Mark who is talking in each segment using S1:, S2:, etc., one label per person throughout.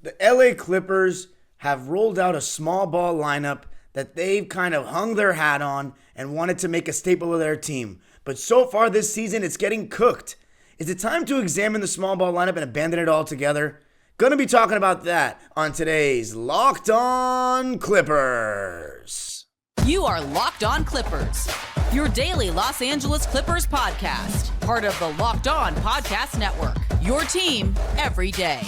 S1: The LA Clippers have rolled out a small ball lineup that they've kind of hung their hat on and wanted to make a staple of their team. But so far this season, it's getting cooked. Is it time to examine the small ball lineup and abandon it altogether? Gonna be talking about that on today's Locked On Clippers.
S2: You are Locked On Clippers, your daily Los Angeles Clippers podcast, part of the Locked On Podcast Network, your team every day.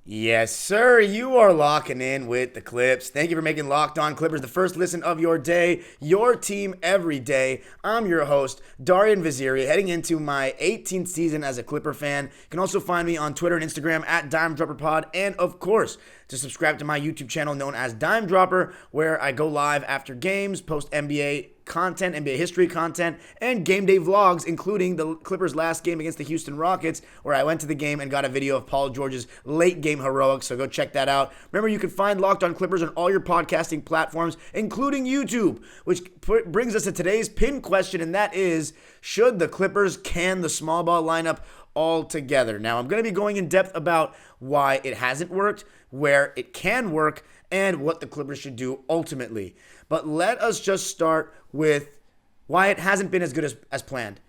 S1: Yes, sir. You are locking in with the Clips. Thank you for making Locked On Clippers the first listen of your day, your team every day. I'm your host, Darian Vaziri, heading into my 18th season as a Clipper fan. You can also find me on Twitter and Instagram at DimeDropperPod, and of course, to subscribe to my YouTube channel known as Dime Dropper, where I go live after games, post NBA content, NBA history content, and game day vlogs, including the Clippers' last game against the Houston Rockets, where I went to the game and got a video of Paul George's late game heroics, so go check that out. Remember, you can find Locked On Clippers on all your podcasting platforms, including YouTube, which brings us to today's pin question, and that is, should the Clippers can the small ball lineup altogether? Now, I'm going to be going in depth about why it hasn't worked, where it can work, and what the Clippers should do ultimately. But let us just start with why it hasn't been as good as planned.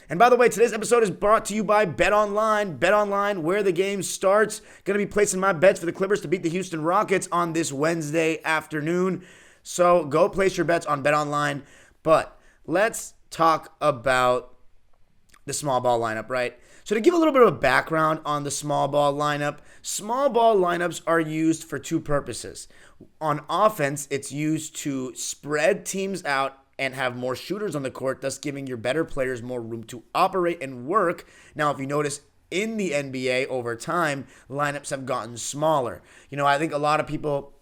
S1: And by the way, today's episode is brought to you by BetOnline. BetOnline, where the game starts. Going to be placing my bets for the Clippers to beat the Houston Rockets on this Wednesday afternoon. So go place your bets on BetOnline. But let's talk about the small ball lineup, right? So to give a little bit of a background on the small ball lineups are used for two purposes. On offense, it's used to spread teams out and have more shooters on the court, thus giving your better players more room to operate and work. Now, if you notice in the NBA over time, lineups have gotten smaller. I think a lot of people,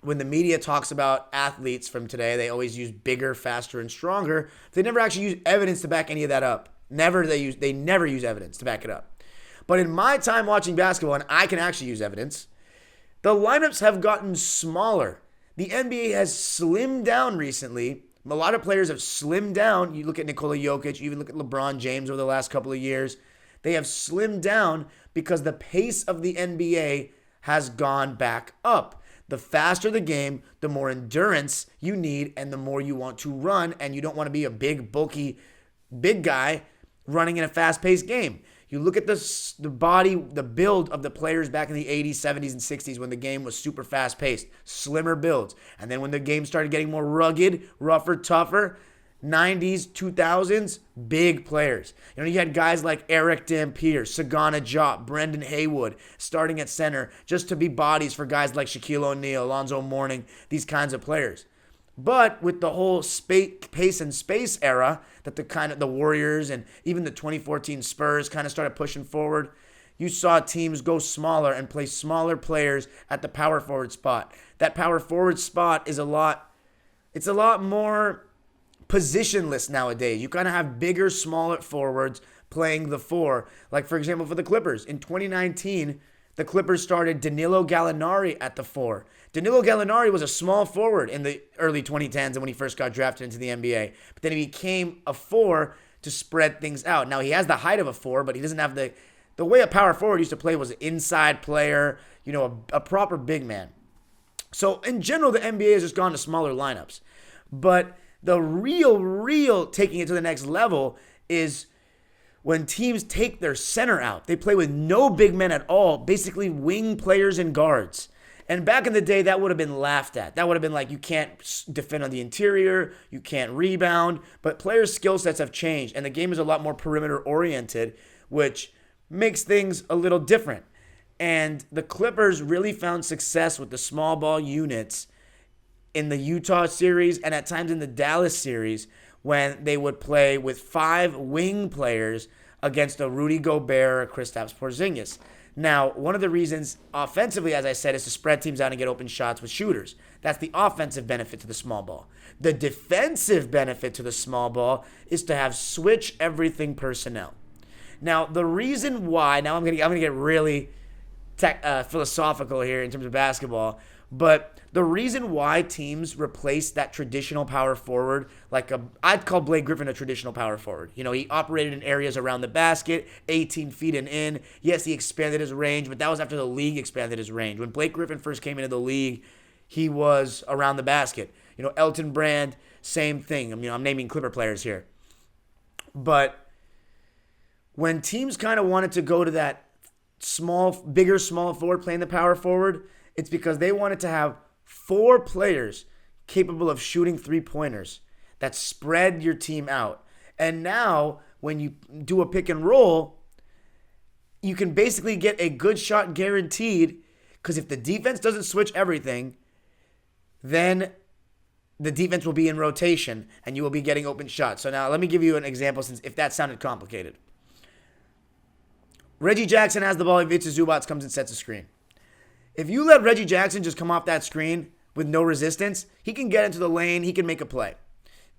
S1: when the media talks about athletes from today, they always use bigger, faster, and stronger. They never actually use evidence to back any of that up. They never use evidence to back it up. But in my time watching basketball, and I can actually use evidence, the lineups have gotten smaller. The NBA has slimmed down recently. A lot of players have slimmed down. You look at Nikola Jokic, you even look at LeBron James over the last couple of years. They have slimmed down because the pace of the NBA has gone back up. The faster the game, the more endurance you need and the more you want to run, and you don't want to be a big, bulky, big guy running in a fast-paced game. You look at the body, the build of the players back in the 80s, 70s, and 60s when the game was super fast-paced, slimmer builds. And then when the game started getting more rugged, rougher, tougher, 90s, 2000s, big players. You had guys like Eric Dampier, Sagana Diop, Brendan Haywood starting at center just to be bodies for guys like Shaquille O'Neal, Alonzo Mourning, these kinds of players. But with the whole pace and space era that the Warriors and even the 2014 Spurs kind of started pushing forward, you saw teams go smaller and play smaller players at the power forward spot. That power forward spot is a lot more positionless nowadays. You kind of have bigger, smaller forwards playing the four. Like, for example, for the Clippers, in 2019, the Clippers started Danilo Gallinari at the four. Danilo Gallinari was a small forward in the early 2010s and when he first got drafted into the NBA. But then he became a four to spread things out. Now, he has the height of a four, but he doesn't have the way a power forward used to play was an inside player, a proper big man. So, in general, the NBA has just gone to smaller lineups. But the real taking it to the next level is when teams take their center out. They play with no big men at all, basically wing players and guards. And back in the day, that would have been laughed at. That would have been like, you can't defend on the interior, you can't rebound. But players' skill sets have changed, and the game is a lot more perimeter-oriented, which makes things a little different. And the Clippers really found success with the small ball units in the Utah series and at times in the Dallas series when they would play with 5 wing players against a Rudy Gobert or Kristaps Porzingis. Now, one of the reasons offensively, as I said, is to spread teams out and get open shots with shooters. That's the offensive benefit to the small ball. The defensive benefit to the small ball is to have switch everything personnel. Now, the reason why, now I'm gonna get really philosophical here in terms of basketball, but the reason why teams replaced that traditional power forward, I'd call Blake Griffin a traditional power forward. He operated in areas around the basket, 18 feet and in. Yes, he expanded his range, but that was after the league expanded his range. When Blake Griffin first came into the league, he was around the basket. Elton Brand, same thing. I'm naming Clipper players here. But when teams kind of wanted to go to that bigger small forward playing the power forward, it's because they wanted to have 4 players capable of shooting 3-pointers that spread your team out. And now, when you do a pick and roll, you can basically get a good shot guaranteed, because if the defense doesn't switch everything, then the defense will be in rotation and you will be getting open shots. So now let me give you an example, since if that sounded complicated. Reggie Jackson has the ball. Ivica Zubac comes and sets a screen. If you let Reggie Jackson just come off that screen with no resistance, he can get into the lane. He can make a play.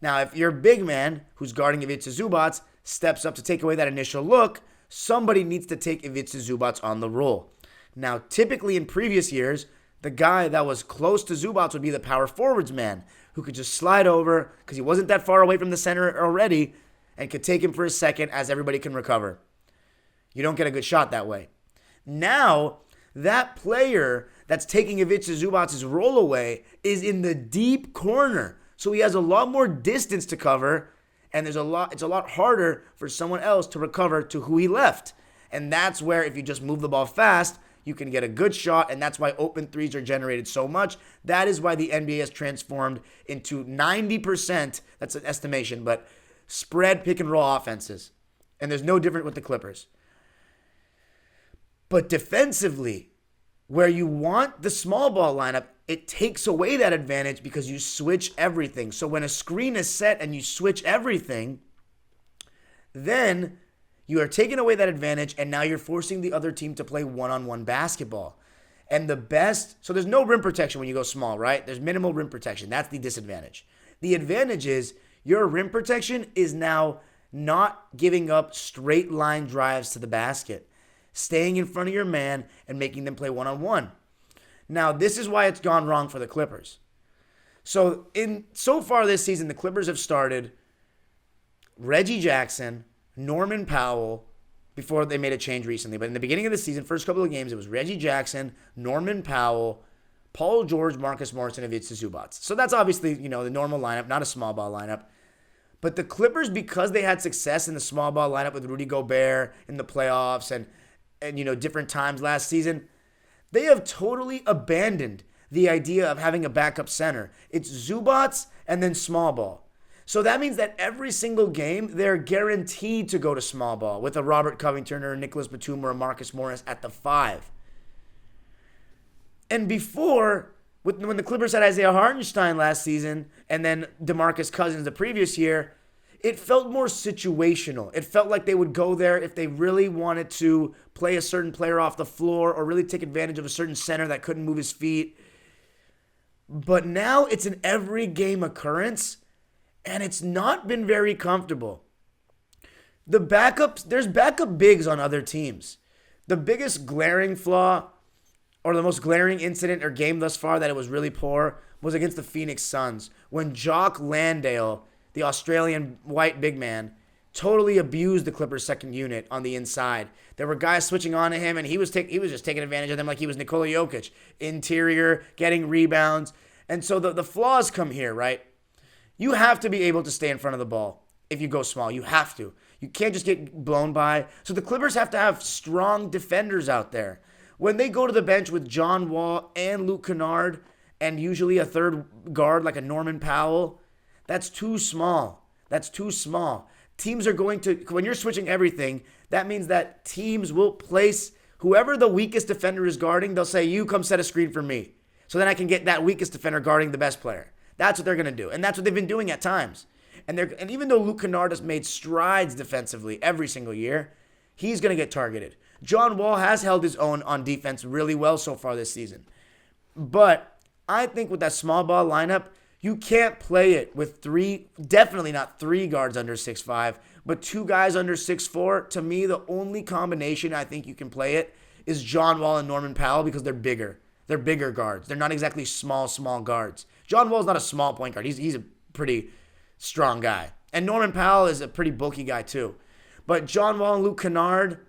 S1: Now, if your big man who's guarding Ivica Zubac steps up to take away that initial look, somebody needs to take Ivica Zubac on the roll. Now, typically in previous years, the guy that was close to Zubac would be the power forwards man, who could just slide over because he wasn't that far away from the center already and could take him for a second as everybody can recover. You don't get a good shot that way. Now, that player that's taking Ivica Zubac's roll away is in the deep corner. So he has a lot more distance to cover, and it's a lot harder for someone else to recover to who he left. And that's where, if you just move the ball fast, you can get a good shot, and that's why open threes are generated so much. That is why the NBA has transformed into 90%, that's an estimation, but spread pick and roll offenses. And there's no different with the Clippers. But defensively, where you want the small ball lineup, it takes away that advantage because you switch everything. So when a screen is set and you switch everything, then you are taking away that advantage, and now you're forcing the other team to play one-on-one basketball. And so there's no rim protection when you go small, right? There's minimal rim protection. That's the disadvantage. The advantage is your rim protection is now not giving up straight line drives to the basket, staying in front of your man and making them play one-on-one. Now, this is why it's gone wrong for the Clippers. So far this season, the Clippers have started Reggie Jackson, Norman Powell, before they made a change recently. But in the beginning of the season, first couple of games, it was Reggie Jackson, Norman Powell, Paul George, Marcus Morris, and Ivica Zubac. So that's obviously, the normal lineup, not a small ball lineup. But the Clippers, because they had success in the small ball lineup with Rudy Gobert in the playoffs and different times last season, they have totally abandoned the idea of having a backup center. It's Zubac and then small ball. So that means that every single game, they're guaranteed to go to small ball with a Robert Covington or a Nicholas Batum or a Marcus Morris at the 5. And before, when the Clippers had Isaiah Hartenstein last season and then DeMarcus Cousins the previous year, it felt more situational. It felt like they would go there if they really wanted to play a certain player off the floor or really take advantage of a certain center that couldn't move his feet. But now it's an every game occurrence, and it's not been very comfortable. There's backup bigs on other teams. The biggest glaring flaw or the most glaring incident or game thus far that it was really poor was against the Phoenix Suns when Jock Landale, the Australian white big man, totally abused the Clippers' second unit on the inside. There were guys switching on to him, and he was just taking advantage of them like he was Nikola Jokic. Interior, getting rebounds. And so the flaws come here, right? You have to be able to stay in front of the ball if you go small. You have to. You can't just get blown by. So the Clippers have to have strong defenders out there. When they go to the bench with John Wall and Luke Kennard and usually a third guard like a Norman Powell, that's too small. That's too small. Teams are going to, when you're switching everything, that means that teams will place whoever the weakest defender is guarding, they'll say, you come set a screen for me. So then I can get that weakest defender guarding the best player. That's what they're going to do. And that's what they've been doing at times. And even though Luke Kennard has made strides defensively every single year, he's going to get targeted. John Wall has held his own on defense really well so far this season. But I think with that small ball lineup, you can't play it with definitely not 3 guards under 6'5", But two guys under 6'4", to me, the only combination I think you can play it is John Wall and Norman Powell because they're bigger. They're bigger guards. They're not exactly small guards. John Wall's not a small point guard. He's a pretty strong guy. And Norman Powell is a pretty bulky guy too. But John Wall and Luke Kennard,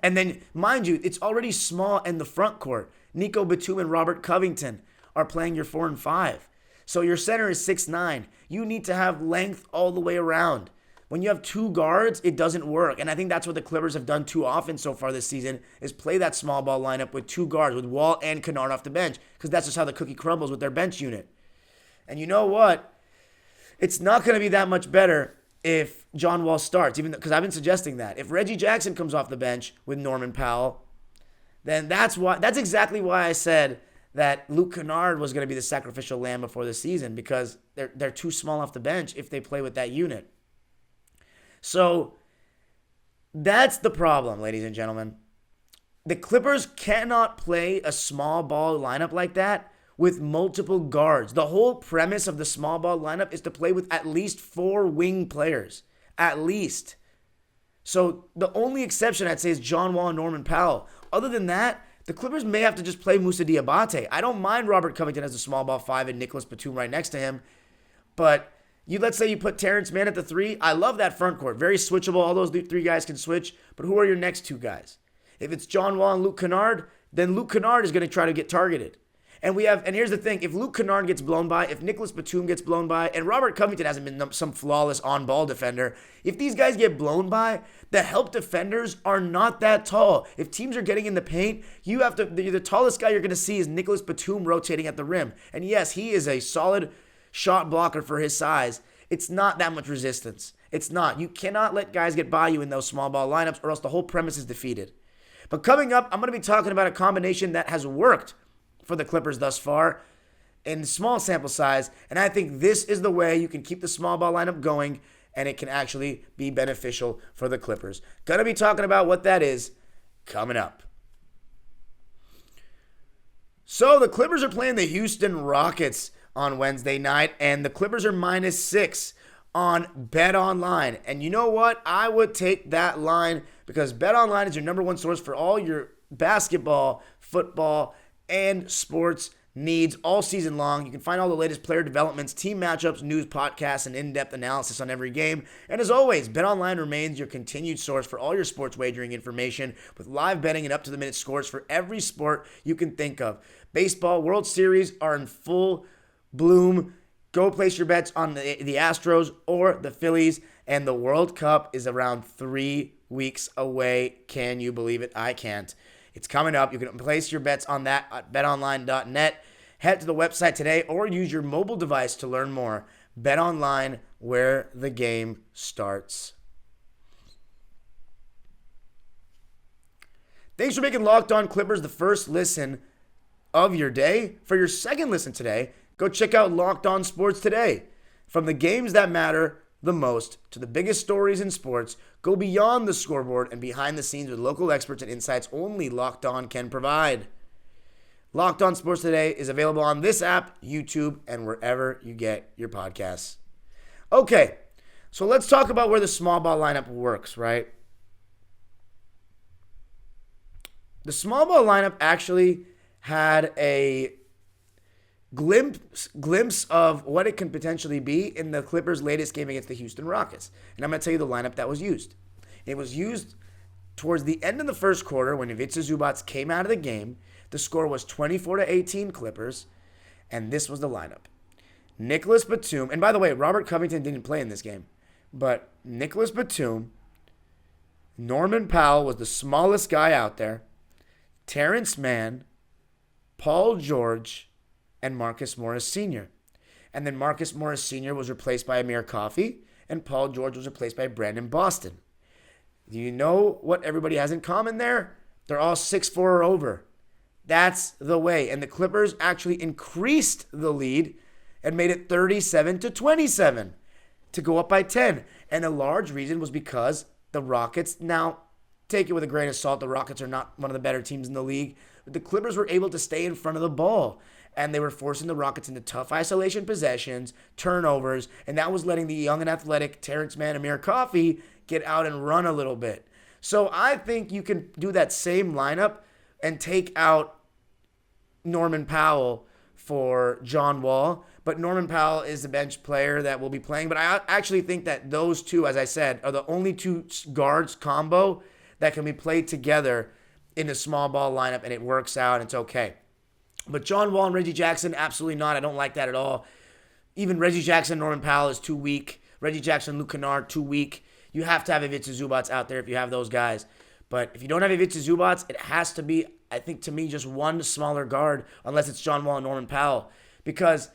S1: and then, mind you, it's already small in the front court. Nico Batum and Robert Covington are playing your 4 and 5. So your center is 6'9". You need to have length all the way around. When you have two guards, it doesn't work. And I think that's what the Clippers have done too often so far this season, is play that small ball lineup with two guards, with Wall and Kennard off the bench, because that's just how the cookie crumbles with their bench unit. And you know what? It's not going to be that much better if John Wall starts, even because I've been suggesting that. If Reggie Jackson comes off the bench with Norman Powell, then that's exactly why I said that Luke Kennard was going to be the sacrificial lamb before the season, because they're too small off the bench if they play with that unit. So that's the problem, ladies and gentlemen. The Clippers cannot play a small ball lineup like that with multiple guards. The whole premise of the small ball lineup is to play with at least 4 wing players. At least. So the only exception I'd say is John Wall and Norman Powell. Other than that, the Clippers may have to just play Moussa Diabate. I don't mind Robert Covington as a small ball 5 and Nicholas Batum right next to him. But let's say you put Terrence Mann at the 3. I love that front court. Very switchable. All those 3 guys can switch. But who are your next 2 guys? If it's John Wall and Luke Kennard, then Luke Kennard is going to try to get targeted. And here's the thing. If Luke Kennard gets blown by, if Nicholas Batum gets blown by, and Robert Covington hasn't been some flawless on-ball defender, if these guys get blown by, the help defenders are not that tall. If teams are getting in the paint, the tallest guy you're going to see is Nicholas Batum rotating at the rim. And yes, he is a solid shot blocker for his size. It's not that much resistance. It's not. You cannot let guys get by you in those small ball lineups, or else the whole premise is defeated. But coming up, I'm going to be talking about a combination that has worked for the Clippers thus far in small sample size, and I think this is the way you can keep the small ball lineup going, and it can actually be beneficial for the Clippers. Going to be talking about what that is coming up. So the Clippers are playing the Houston Rockets on Wednesday night, and the Clippers are -6 on BetOnline. And you know what? I would take that line, because BetOnline is your number one source for all your basketball, football, and sports needs all season long. You can find all the latest player developments, team matchups, news, podcasts, and in-depth analysis on every game. And as always, BetOnline remains your continued source for all your sports wagering information, with live betting and up-to-the-minute scores for every sport you can think of. Baseball, World Series are in full bloom. Go place your bets on the Astros or the Phillies, and the World Cup is around 3 weeks away. Can you believe it? I can't. It's coming up. You can place your bets on that at betonline.net. Head to the website today or use your mobile device to learn more. BetOnline, where the game starts. Thanks for making Locked On Clippers the first listen of your day. For your second listen today, go check out Locked On Sports Today. From the games that matter the most to the biggest stories in sports, go beyond the scoreboard and behind the scenes with local experts and insights only Locked On can provide. Locked On Sports Today is available on this app, YouTube, and wherever you get your podcasts. Okay, so let's talk about where the small ball lineup works, right? The small ball lineup actually had a glimpse of what it can potentially be in the Clippers' latest game against the Houston Rockets. And I'm going to tell you the lineup that was used. It was used towards the end of the first quarter when Ivica Zubac came out of the game. The score was 24-18 Clippers, and this was the lineup. Nicholas Batum, and by the way, Robert Covington didn't play in this game, but Nicholas Batum, Norman Powell was the smallest guy out there, Terrence Mann, Paul George, and Marcus Morris Sr. And then Marcus Morris Sr. was replaced by Amir Coffey, and Paul George was replaced by Brandon Boston. Do you know what everybody has in common there? They're all 6'4" or over. That's the way. And the Clippers actually increased the lead and made it 37-27 to go up by 10. And a large reason was because the Rockets, now, take it with a grain of salt. The Rockets are not one of the better teams in the league. But the Clippers were able to stay in front of the ball, and they were forcing the Rockets into tough isolation possessions, turnovers, and that was letting the young and athletic Terrence Mann and Amir Coffey get out and run a little bit. So I think you can do that same lineup and take out Norman Powell for John Wall. But Norman Powell is the bench player that will be playing. But I actually think that those two, as I said, are the only two guards combo that can be played together in a small ball lineup, and it works out, and it's okay. But John Wall and Reggie Jackson, absolutely not. I don't like that at all. Even Reggie Jackson, Norman Powell is too weak. Reggie Jackson, Luke Kennard, too weak. You have to have Ivica Zubac out there if you have those guys. But if you don't have Ivica Zubac, it has to be, I think, to me, just one smaller guard, unless it's John Wall and Norman Powell. Because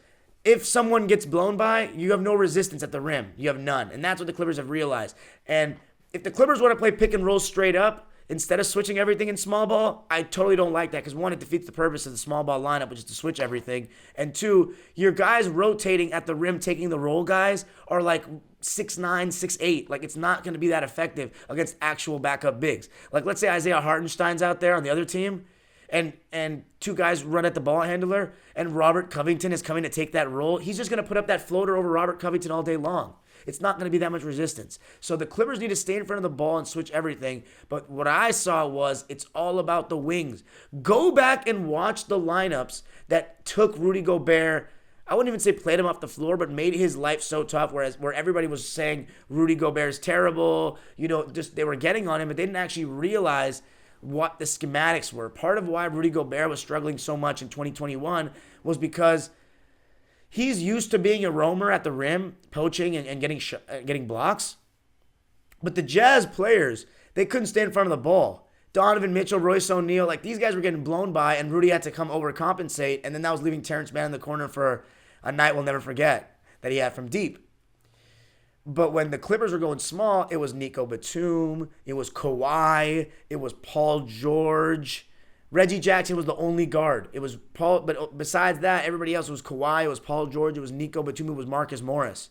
S1: if someone gets blown by, you have no resistance at the rim. You have none. And that's what the Clippers have realized. And if the Clippers want to play pick and roll straight up, instead of switching everything in small ball, I totally don't like that because, one, it defeats the purpose of the small ball lineup, which is to switch everything. And two, your guys rotating at the rim, taking the roll guys, are like 6'9", 6'8". Like, it's not going to be that effective against actual backup bigs. Like, let's say Isaiah Hartenstein's out there on the other team, and two guys run at the ball handler, and Robert Covington is coming to take that role. He's just going to put up that floater over Robert Covington all day long. It's not going to be that much resistance. So the Clippers need to stay in front of the ball and switch everything. But what I saw was it's all about the wings. Go back and watch the lineups that took Rudy Gobert. I wouldn't even say played him off the floor, but made his life so tough, where everybody was saying Rudy Gobert is terrible. Just they were getting on him, but they didn't actually realize what the schematics were. Part of why Rudy Gobert was struggling so much in 2021 was because he's used to being a roamer at the rim, poaching and getting blocks. But the Jazz players, they couldn't stay in front of the ball. Donovan Mitchell, Royce O'Neal, like these guys were getting blown by, and Rudy had to come overcompensate, and then that was leaving Terrence Mann in the corner for a night we'll never forget that he had from deep. But when the Clippers were going small, it was Nico Batum, it was Kawhi, it was Paul George. Reggie Jackson was the only guard. It was Paul, but besides that, everybody else was Kawhi, it was Paul George, it was Nico Batum, it was Marcus Morris.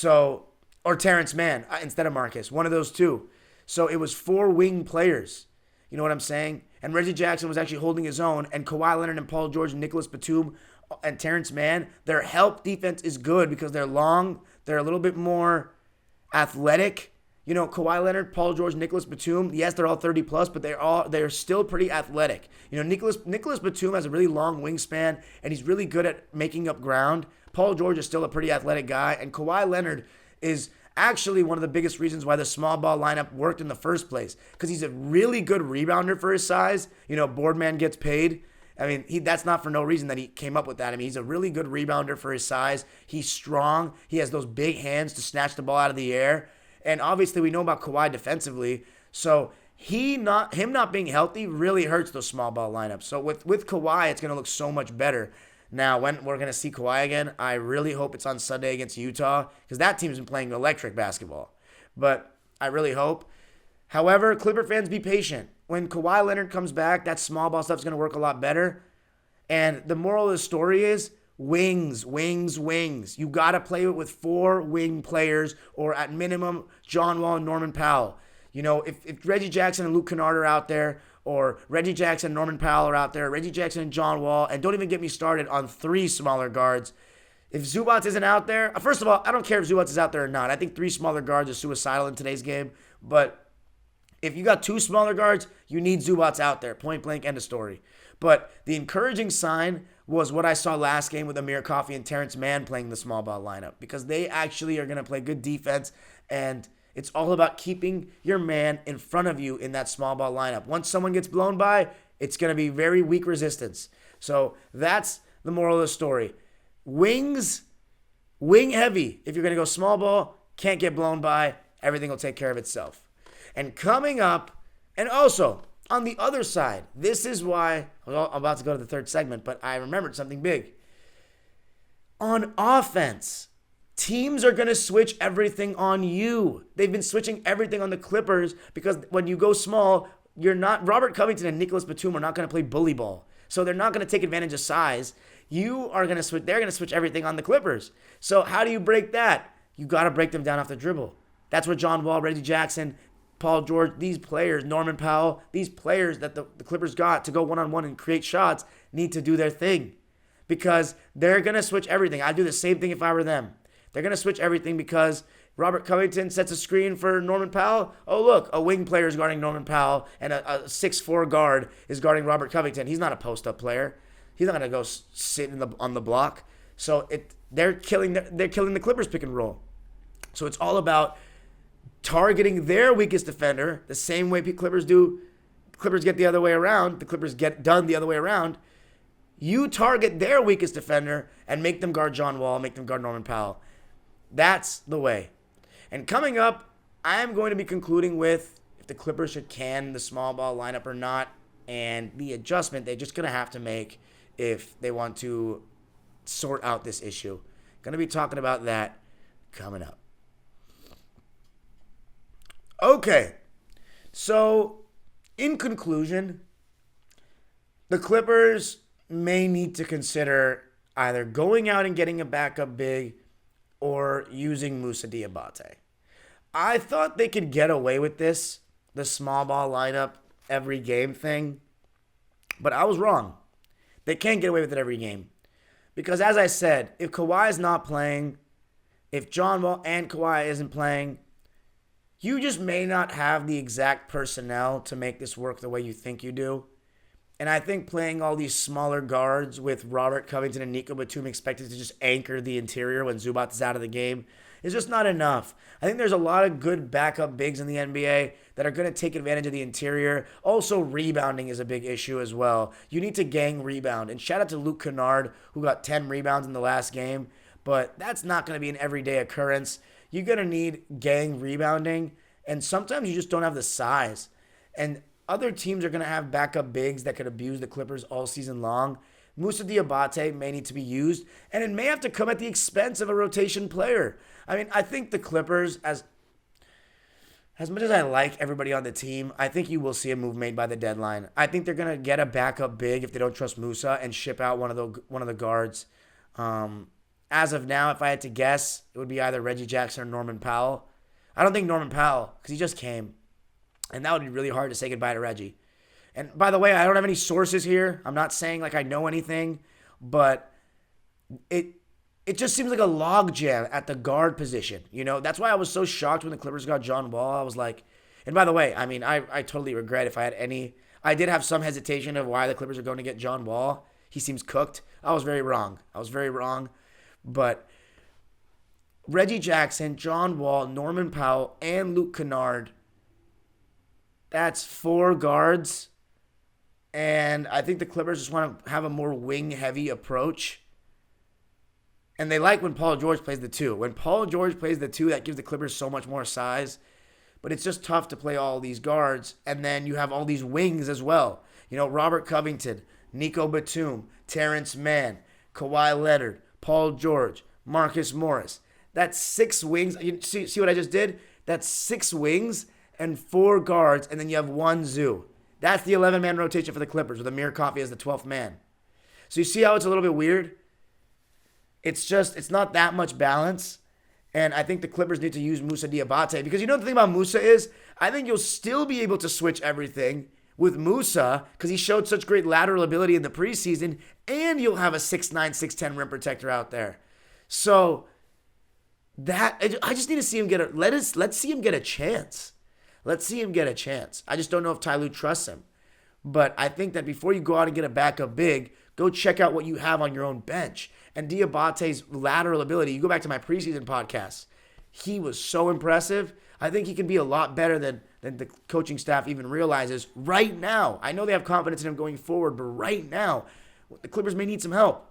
S1: Or Terrence Mann instead of Marcus, one of those two. So it was 4 wing players. You know what I'm saying? And Reggie Jackson was actually holding his own, and Kawhi Leonard and Paul George and Nicholas Batum and Terrence Mann, their help defense is good because they're long, they're a little bit more athletic. Kawhi Leonard, Paul George, Nicholas Batum, yes, they're all 30 plus, but they're still pretty athletic. Nicholas Batum has a really long wingspan, and he's really good at making up ground. Paul George is still a pretty athletic guy, and Kawhi Leonard is actually one of the biggest reasons why the small ball lineup worked in the first place, because he's a really good rebounder for his size. Boardman gets paid. I mean, that's not for no reason that he came up with that. I mean, he's a really good rebounder for his size. He's strong. He has those big hands to snatch the ball out of the air. And obviously, we know about Kawhi defensively. So him not being healthy really hurts those small ball lineups. So with Kawhi, it's going to look so much better. Now, when we're going to see Kawhi again, I really hope it's on Sunday against Utah, because that team's been playing electric basketball. But I really hope. However, Clipper fans, be patient. When Kawhi Leonard comes back, that small ball stuff's going to work a lot better. And the moral of the story is wings, wings, wings. You got to play it with 4 wing players, or at minimum, John Wall and Norman Powell. If Reggie Jackson and Luke Kennard are out there, or Reggie Jackson and Norman Powell are out there, Reggie Jackson and John Wall, and don't even get me started on 3 smaller guards. If Zubac isn't out there, first of all, I don't care if Zubac is out there or not. I think 3 smaller guards are suicidal in today's game. But if you got 2 smaller guards, you need Zubac out there. Point blank, end of story. But the encouraging sign was what I saw last game with Amir Coffey and Terrence Mann playing the small ball lineup, because they actually are going to play good defense, and it's all about keeping your man in front of you in that small ball lineup. Once someone gets blown by, it's going to be very weak resistance. So that's the moral of the story. Wings, wing heavy. If you're going to go small ball, can't get blown by, everything will take care of itself. And coming up, and also on the other side, this is why I'm about to go to the third segment, but I remembered something big. On offense, teams are going to switch everything on you. They've been switching everything on the Clippers because when you go small, Robert Covington and Nicholas Batum are not going to play bully ball. So they're not going to take advantage of size. They're going to switch everything on the Clippers. So how do you break that? You got to break them down off the dribble. That's where John Wall, Reggie Jackson, Paul George, these players, Norman Powell, these players that the Clippers got to go one-on-one and create shots need to do their thing because they're going to switch everything. I'd do the same thing if I were them. They're going to switch everything because Robert Covington sets a screen for Norman Powell. Oh, look, a wing player is guarding Norman Powell and a 6'4" guard is guarding Robert Covington. He's not a post-up player. He's not going to go sit on the block. So they're killing the Clippers pick and roll. So it's all about targeting their weakest defender the same way Clippers do. Clippers get the other way around. The Clippers get done the other way around. You target their weakest defender and make them guard John Wall, make them guard Norman Powell. That's the way. And coming up, I am going to be concluding with if the Clippers should can the small ball lineup or not, and the adjustment they're just going to have to make if they want to sort out this issue. Going to be talking about that coming up. Okay, so in conclusion, the Clippers may need to consider either going out and getting a backup big or using Moussa Diabate. I thought they could get away with this, the small ball lineup every game thing, but I was wrong. They can't get away with it every game. Because as I said, if Kawhi is not playing, if John Wall and Kawhi isn't playing, you just may not have the exact personnel to make this work the way you think you do. And I think playing all these smaller guards with Robert Covington and Nico Batum expected to just anchor the interior when Zubac is out of the game is just not enough. I think there's a lot of good backup bigs in the NBA that are going to take advantage of the interior. Also, rebounding is a big issue as well. You need to gang rebound. And shout out to Luke Kennard, who got 10 rebounds in the last game. But that's not going to be an everyday occurrence. You're going to need gang rebounding, and sometimes you just don't have the size. And other teams are going to have backup bigs that could abuse the Clippers all season long. Moussa Diabate may need to be used, and it may have to come at the expense of a rotation player. I mean, I think the Clippers, as much as I like everybody on the team, I think you will see a move made by the deadline. I think they're going to get a backup big if they don't trust Moussa and ship out one of the guards. As of now, if I had to guess, it would be either Reggie Jackson or Norman Powell. I don't think Norman Powell, because he just came. And that would be really hard to say goodbye to Reggie. And by the way, I don't have any sources here. I'm not saying like I know anything, but it just seems like a logjam at the guard position. You know, that's why I was so shocked when the Clippers got John Wall. I was like, and by the way, I mean, I totally regret if I had any. I did have some hesitation of why the Clippers are going to get John Wall. He seems cooked. I was very wrong. But Reggie Jackson, John Wall, Norman Powell, and Luke Kennard, that's 4 guards. And I think the Clippers just want to have a more wing-heavy approach. And they like when Paul George plays the 2. When Paul George plays the 2, that gives the Clippers so much more size. But it's just tough to play all these guards. And then you have all these wings as well. You know, Robert Covington, Nico Batum, Terrence Mann, Kawhi Leonard, Paul George, Marcus Morris. That's 6 wings. You see what I just did? That's 6 wings and 4 guards, and then you have 1 Zoo. That's the 11-man rotation for the Clippers with Amir Coffey as the 12th man. So you see how it's a little bit weird? It's not that much balance. And I think the Clippers need to use Moussa Diabate because you know the thing about Moussa is I think you'll still be able to switch everything with Moussa because he showed such great lateral ability in the preseason, and you'll have a 6'9", 6'10" rim protector out there. So I just need to see him let's see him get a chance. Let's see him get a chance. I just don't know if Ty Lue trusts him. But I think that before you go out and get a backup big, go check out what you have on your own bench. And Diabate's lateral ability, you go back to my preseason podcast, he was so impressive. I think he can be a lot better than the coaching staff even realizes right now. I know they have confidence in him going forward, but right now, the Clippers may need some help.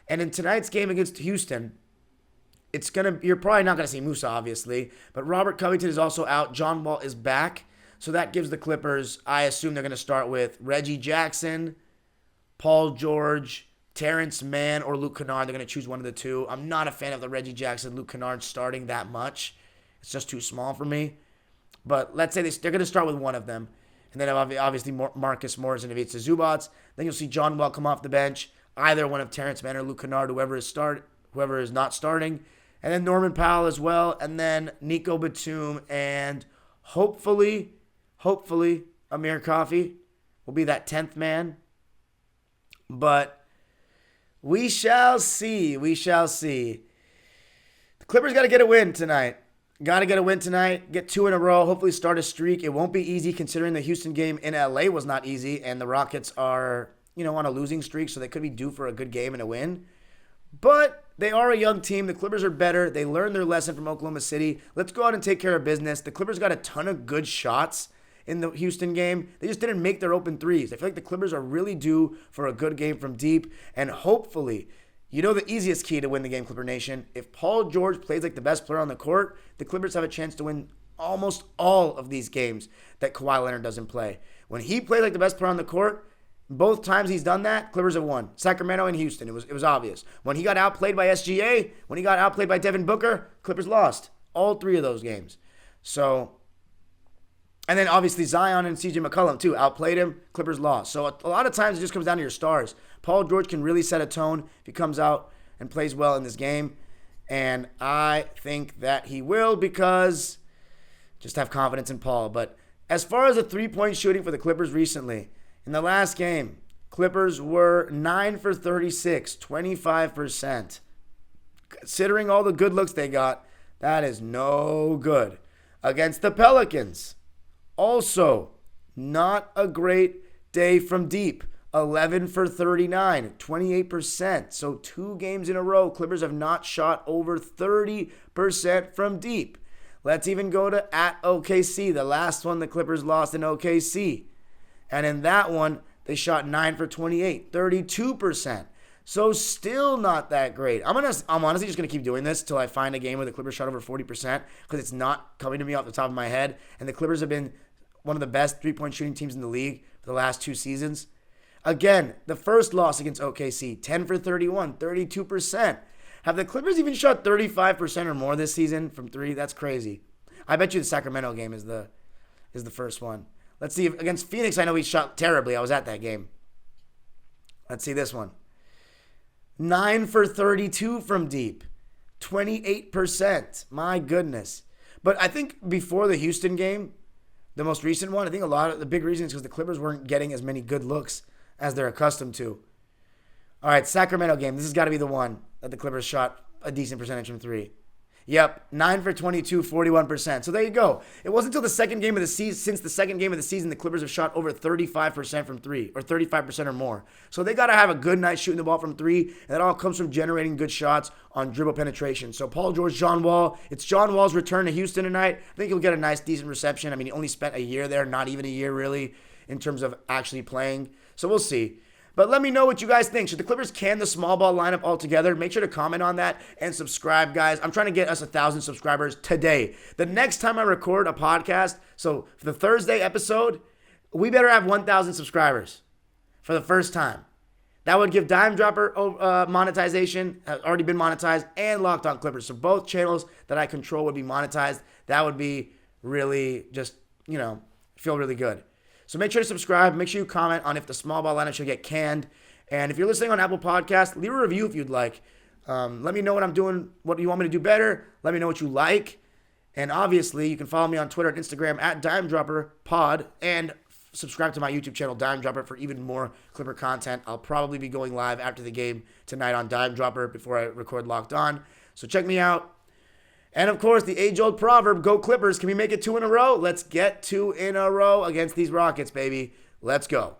S1: And in tonight's game against Houston, you're probably not going to see Moussa, obviously, but Robert Covington is also out. John Wall is back. So that gives the Clippers, I assume they're going to start with Reggie Jackson, Paul George, Terrence Mann, or Luke Kennard. They're going to choose one of the 2. I'm not a fan of the Reggie Jackson, Luke Kennard starting that much. It's just too small for me. But let's say they're going to start with one of them. And then obviously Marcus Morris and Ivica Zubac. Then you'll see John Wall come off the bench. Either one of Terrence Mann or Luke Kennard, whoever is not starting. And then Norman Powell as well. And then Nico Batum and Hopefully, Amir Coffey will be that 10th man. But we shall see. The Clippers got to get a win tonight. Get 2 in a row. Hopefully start a streak. It won't be easy considering the Houston game in LA was not easy. And the Rockets are, on a losing streak. So they could be due for a good game and a win. But they are a young team. The Clippers are better. They learned their lesson from Oklahoma City. Let's go out and take care of business. The Clippers got a ton of good shots in the Houston game. They just didn't make their open threes. I feel like the Clippers are really due for a good game from deep. And hopefully, the easiest key to win the game, Clipper Nation, if Paul George plays like the best player on the court, the Clippers have a chance to win almost all of these games that Kawhi Leonard doesn't play. When he played like the best player on the court, both times he's done that, Clippers have won. Sacramento and Houston, it was obvious. When he got outplayed by SGA, when he got outplayed by Devin Booker, Clippers lost all 3 of those games. And then obviously Zion and CJ McCollum too, outplayed him, Clippers lost. So a lot of times it just comes down to your stars. Paul George can really set a tone if he comes out and plays well in this game. And I think that he will because just have confidence in Paul. But as far as the 3-point shooting for the Clippers recently, in the last game, Clippers were 9 for 36, 25%. Considering all the good looks they got, that is no good. Against the Pelicans, also not a great day from deep. 11 for 39, 28%. So 2 games in a row, Clippers have not shot over 30% from deep. Let's even go to at OKC, the last one the Clippers lost in OKC. And in that one, they shot 9 for 28, 32%. So still not that great. I'm honestly just going to keep doing this till I find a game where the Clippers shot over 40% because it's not coming to me off the top of my head. And the Clippers have been one of the best 3-point shooting teams in the league for the last 2 seasons. Again, the first loss against OKC, 10 for 31, 32%. Have the Clippers even shot 35% or more this season from 3? That's crazy. I bet you the Sacramento game is the first one. Let's see. Against Phoenix, I know he shot terribly. I was at that game. Let's see this one. 9 for 32 from deep. 28%. My goodness. But I think before the Houston game, the most recent one, I think a lot of the big reason is because the Clippers weren't getting as many good looks as they're accustomed to. All right, Sacramento game. This has got to be the one that the Clippers shot a decent percentage from 3. Yep, 9 for 22, 41%. So there you go. It wasn't until the second game of the season, since the second game of the season, the Clippers have shot over 35% from 3, or 35% or more. So they got to have a good night shooting the ball from 3, and that all comes from generating good shots on dribble penetration. So Paul George, John Wall. It's John Wall's return to Houston tonight. I think he'll get a nice, decent reception. I mean, he only spent a year there, not even a year really, in terms of actually playing. So we'll see. But let me know what you guys think. Should the Clippers can the small ball lineup altogether? Make sure to comment on that and subscribe, guys. I'm trying to get us 1,000 subscribers today. The next time I record a podcast, so for the Thursday episode, we better have 1,000 subscribers for the first time. That would give Dime Dropper monetization, has already been monetized, and Locked On Clippers. So both channels that I control would be monetized. That would be really just, feel really good. So make sure to subscribe. Make sure you comment on if the small ball lineup should get canned. And if you're listening on Apple Podcasts, leave a review if you'd like. Let me know what I'm doing, what you want me to do better. Let me know what you like. And obviously, you can follow me on Twitter and Instagram at DimeDropperPod and subscribe to my YouTube channel, Dime Dropper, for even more Clipper content. I'll probably be going live after the game tonight on Dime Dropper before I record Locked On. So check me out. And, of course, the age-old proverb, go Clippers. Can we make it 2 in a row? Let's get 2 in a row against these Rockets, baby. Let's go.